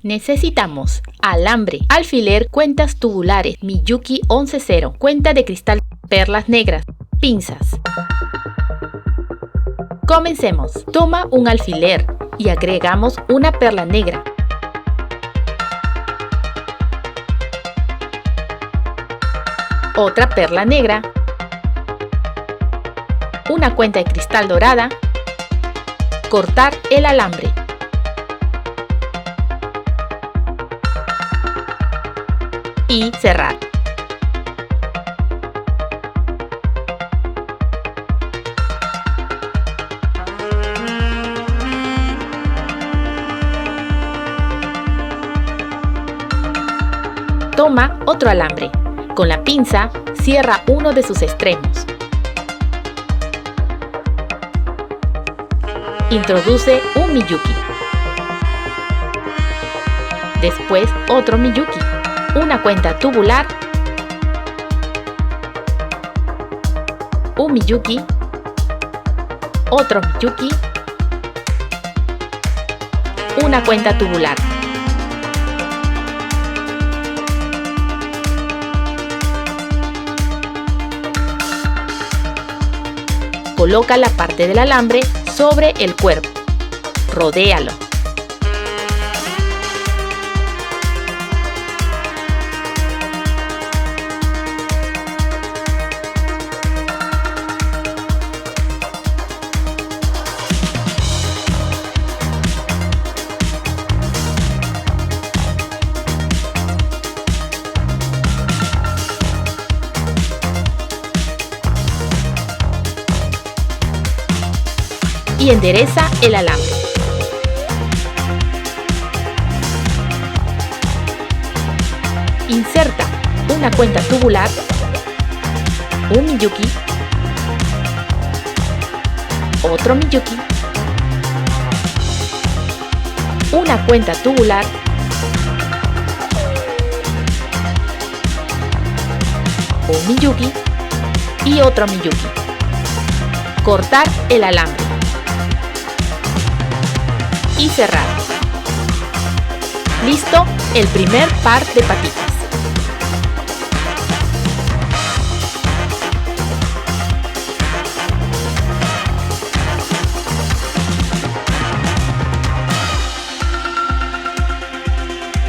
Necesitamos alambre, alfiler, cuentas tubulares, Miyuki 11-0, cuenta de cristal, perlas negras, pinzas. Comencemos. Toma un alfiler y agregamos una perla negra. Otra perla negra. Una cuenta de cristal dorada. Cortar el alambre. Y cerrar. Toma otro alambre. Con la pinza, cierra uno de sus extremos. Introduce un Miyuki. Después otro Miyuki. Una cuenta tubular. Un Miyuki. Otro Miyuki. Una cuenta tubular. Coloca la parte del alambre sobre el cuerpo. Rodéalo. Y endereza el alambre. Inserta una cuenta tubular, un Miyuki, otro Miyuki, una cuenta tubular, un Miyuki y otro Miyuki. Cortar el alambre. Y cerrar. Listo el primer par de patitas.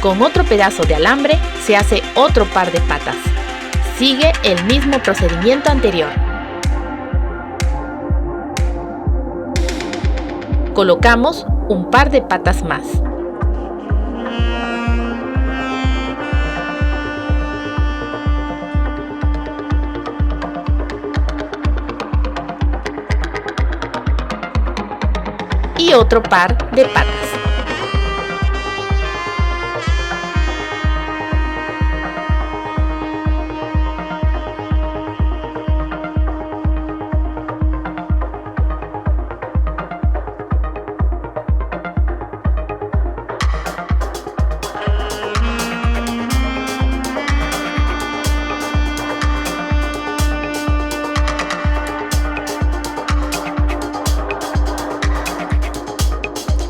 Con otro pedazo de alambre se hace otro par de patas. Sigue el mismo procedimiento anterior. Colocamos un par de patas más. Y otro par de patas.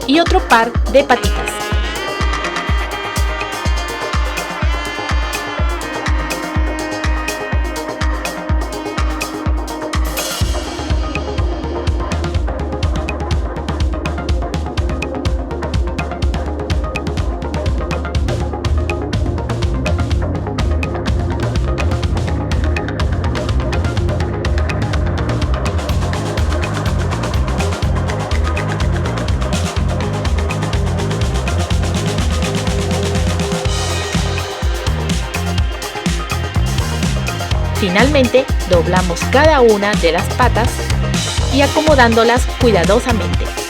Y otro par de patitas. Finalmente, doblamos cada una de las patas y acomodándolas cuidadosamente.